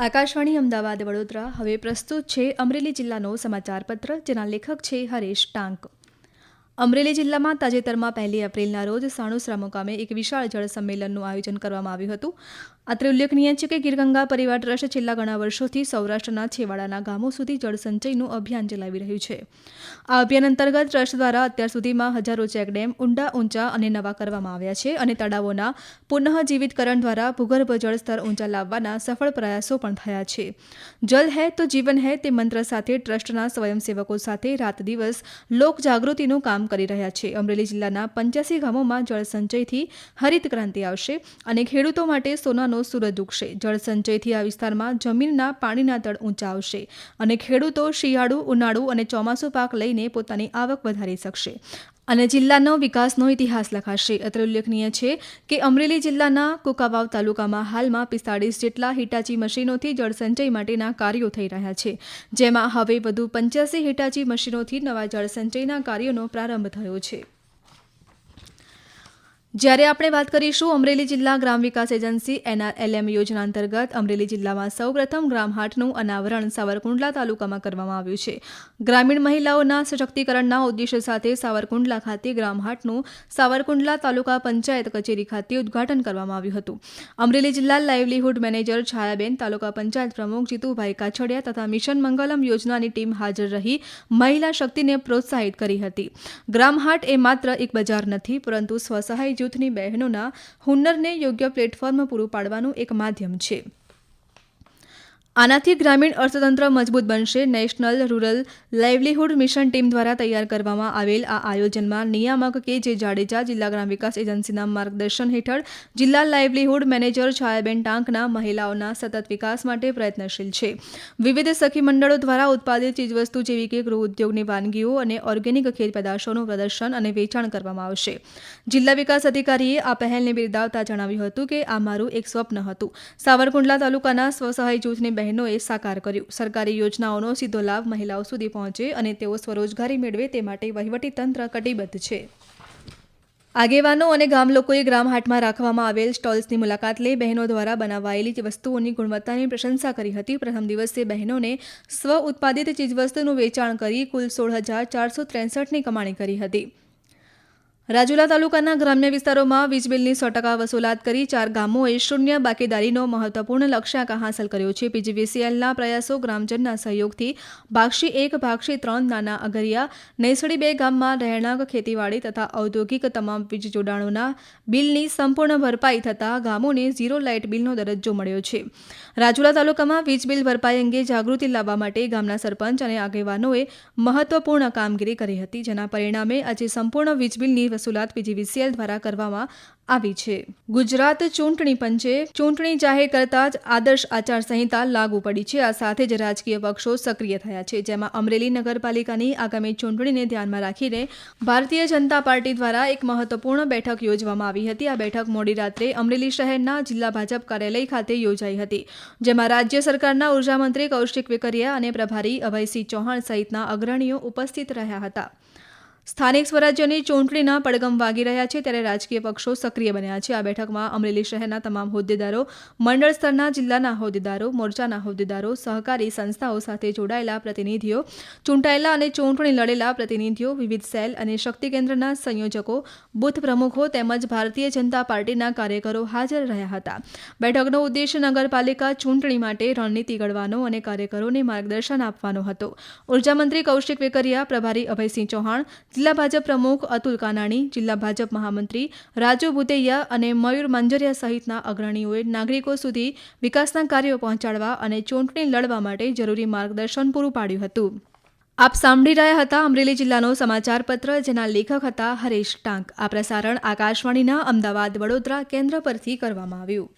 આકાશવાણી અમદાવાદ વડોદરા હવે પ્રસ્તુત છે અમરેલી જિલ્લાનો સમાચારપત્ર, જેના લેખક છે હરેશ ટાંક. અમરેલી જિલ્લામાં તાજેતરમાં 1 એપ્રિલના રોજ સાણુસરા મુકામે એક વિશાળ જળ સંમેલનનું આયોજન કરવામાં આવ્યું હતું. અત્રે ઉલ્લેખનીય છે કે ગીરગંગા પરિવાર ટ્રસ્ટ છેલ્લા ઘણા વર્ષોથી સૌરાષ્ટ્રના છેવાડાના ગામો સુધી જળ સંચયનું અભિયાન ચલાવી રહ્યું છે. આ અભિયાન અંતર્ગત ટ્રસ્ટ દ્વારા અત્યાર સુધીમાં હજારો ચેકડેમ ઊંડા, ઊંચા અને નવા કરવામાં આવ્યા છે અને તળાવોના પુનઃજીવિતકરણ દ્વારા ભૂગર્ભ જળ સ્તર ઊંચા લાવવાના સફળ પ્રયાસો પણ થયા છે. જલ હૈ તો જીવન હૈ તે મંત્ર સાથે ટ્રસ્ટના સ્વયંસેવકો સાથે રાત દિવસ લોક જાગૃતિનું કામ કરી રહ્યા છે. અમરેલી જિલ્લાના 85 ગામોમાં જળ સંચયથી હરિત ક્રાંતિ આવશે અને ખેડૂતો માટે સોનાનો સૂરજ ઉગશે. જળ સંચયથી આ વિસ્તારમાં જમીનના પાણીના તળ ઊંચા આવશે અને ખેડૂતો શિયાળુ, ઉનાળુ અને ચોમાસુ પાક લઈને પોતાની આવક વધારી શકશે અને જિલ્લાનો વિકાસનો ઇતિહાસ લખાશે. અત્રે ઉલ્લેખનીય છે કે અમરેલી જિલ્લાના કુંકાવાવ તાલુકામાં હાલમાં 45 જેટલા હિટાચી મશીનોથી જળસંચય માટેના કાર્યો થઈ રહ્યા છે, જેમાં હવે વધુ 85 હિટાચી મશીનોથી નવા જળસંચયના કાર્યોનો પ્રારંભ થયો છે. જ્યારે આપણે વાત કરીશું અમરેલી જિલ્લા ગ્રામ વિકાસ એજન્સી NRLM યોજના અંતર્ગત અમરેલી જિલ્લામાં સૌપ્રથમ ગ્રામહાટનું અનાવરણ સાવરકુંડલા તાલુકામાં કરવામાં આવ્યું છે. ગ્રામીણ મહિલાઓના સશક્તિકરણના ઉદ્દેશ્ય સાથે સાવરકુંડલા ખાતે ગ્રામહાટનું સાવરકુંડલા તાલુકા પંચાયત કચેરી ખાતે ઉદ્ઘાટન કરવામાં આવ્યું હતું. અમરેલી જિલ્લા લાઇવલીહુડ મેનેજર છાયાબેન, તાલુકા પંચાયત પ્રમુખ જીતુભાઈ કાછડિયા તથા મિશન મંગલમ યોજનાની ટીમ હાજર રહી મહિલા શક્તિને પ્રોત્સાહિત કરી હતી. ગ્રામહાટ એ માત્ર એક બજાર નથી, પરંતુ સ્વસહાય જૂથની બહેનોના હુનરને યોગ્ય પ્લેટફોર્મ પૂરું પાડવાનું એક માધ્યમ છે. આનાથી ગ્રામીણ અર્થતંત્ર મજબૂત બનશે. National rural livelihood mission team દ્વારા તૈયાર કરવામાં આવેલ આ આયોજનમાં નિયામક કે જાડેજા જિલ્લા ગ્રામ વિકાસ એજન્સીના માર્ગદર્શન હેઠળ જિલ્લા લાઇવલીહુડ મેનેજર છાયાબેન ટાંકના મહિલાઓના સતત વિકાસ માટે પ્રયત્નશીલ છે. વિવિધ સખી મંડળો દ્વારા ઉત્પાદિત ચીજવસ્તુ જેવી કે ગૃહ ઉદ્યોગની વાનગીઓ અને ઓર્ગેનિક ખેત પેદાશોનું પ્રદર્શન અને વેચાણ કરવામાં આવશે. જિલ્લા વિકાસ અધિકારીએ આ પહેલને બિરદાવતા જણાવ્યું હતું કે આ મારું એક સ્વપ્ન હતું. સાવરકુંડલા તાલુકાના સ્વસહાય જૂથની બહેનોએ સાકાર કર્યું. સરકારી યોજનાઓનો સીધો લાભ મહિલાઓ સુધી પહોંચે અને તેઓ સ્વરોજગારી મેળવે તે માટે વહીવટીતંત્ર કટિબદ્ધ છે. આગેવાનો અને ગામ લોકોએ ગ્રામહાટમાં રાખવામાં આવેલ સ્ટોલ્સની મુલાકાત લઈ બહેનો દ્વારા બનાવાયેલી વસ્તુઓની ગુણવત્તાની પ્રશંસા કરી હતી. પ્રથમ દિવસે બહેનોને સ્વ ઉત્પાદિત ચીજવસ્તુનું વેચાણ કરી કુલ 16,463ની કમાણી કરી હતી. રાજુલા તાલુકાના ગ્રામ્ય વિસ્તારોમાં વીજ બિલની 100% વસૂલાત કરી 4 ગામોએ શૂન્ય બાકીદારીનો મહત્વપૂર્ણ લક્ષ્યાંક હાંસલ કર્યો છે. PGVCLના પ્રયાસો ગ્રામજનના સહયોગથી ભાક્ષી 1, ભાક્ષી 3, નાના અગરિયા, નેસડી 2 ગામમાં રહેણાંક, ખેતીવાડી તથા ઔદ્યોગિક તમામ વીજ જોડાણોના બિલની સંપૂર્ણ ભરપાઈ થતાં ગામોને ઝીરો લાઇટ બિલનો દરજ્જો મળ્યો છે. રાજુલા તાલુકામાં વીજ બિલ ભરપાઈ અંગે જાગૃતિ લાવવા માટે ગામના સરપંચ અને આગેવાનોએ મહત્વપૂર્ણ કામગીરી કરી હતી, જેના પરિણામે આજે સંપૂર્ણ વીજ બિલની વસૂલાત PGVCL દ્વારા કરવામાં આવી છે. ગુજરાત ચૂંટણી પંચે ચૂંટણી જાહેર કરતા જ આદર્શ આચાર સંહિતા લાગુ પડી છે. આ સાથે જ રાજકીય પક્ષો સક્રિય થયા છે, જેમાં અમરેલી નગરપાલિકાની આગામી ચૂંટણીને ધ્યાનમાં રાખીને ભારતીય જનતા પાર્ટી દ્વારા એક મહત્વપૂર્ણ બેઠક યોજવામાં આવી હતી. આ બેઠક મોડી રાત્રે અમરેલી શહેરના જિલ્લા ભાજપ કાર્યાલય ખાતે યોજાઈ હતી, જેમાં રાજ્ય સરકારના ઉર્જા મંત્રી કૌશિક વેકરિયા અને પ્રભારી અભયસિંહ ચૌહાણ સહિતના અગ્રણીઓ ઉપસ્થિત રહ્યા હતા. સ્થાનિક સ્વરાજ્યની ચૂંટણીના પડઘમ વાગી રહ્યા છે, ત્યારે રાજકીય પક્ષો સક્રિય બન્યા છે. આ બેઠકમાં અમરેલી શહેરના તમામ હોદ્દેદારો, મંડળ સ્તરના જિલ્લાના હોદ્દેદારો, મોરચાના હોદ્દેદારો, સહકારી સંસ્થાઓ સાથે જોડાયેલા પ્રતિનિધિઓ, ચૂંટાયેલા અને ચૂંટણી લડેલા પ્રતિનિધિઓ, વિવિધ સેલ અને શક્તિ કેન્દ્રના સંયોજકો, બૂથ પ્રમુખો તેમજ ભારતીય જનતા પાર્ટીના કાર્યકરો હાજર રહ્યા હતા. બેઠકનો ઉદ્દેશ નગરપાલિકા ચૂંટણી માટે રણનીતિ ઘડવાનો અને કાર્યકરોને માર્ગદર્શન આપવાનો હતો. ઉર્જા મંત્રી કૌશિક વેકરિયા, પ્રભારી અભયસિંહ ચૌહાણ, જિલ્લા ભાજપ પ્રમુખ અતુલ કાનાણી, જિલ્લા ભાજપ મહામંત્રી રાજુ ભુતૈયા અને મયુર માંજરિયા સહિતના અગ્રણીઓએ નાગરિકો સુધી વિકાસના કાર્યો પહોંચાડવા અને ચૂંટણી લડવા માટે જરૂરી માર્ગદર્શન પૂરું પાડ્યું હતું. આપ સાંભળી રહ્યા હતા અમરેલી જિલ્લાનો સમાચારપત્ર, જેના લેખક હતા હરેશ ટાંક. આ પ્રસારણ આકાશવાણીના અમદાવાદ વડોદરા કેન્દ્ર પરથી કરવામાં આવ્યું.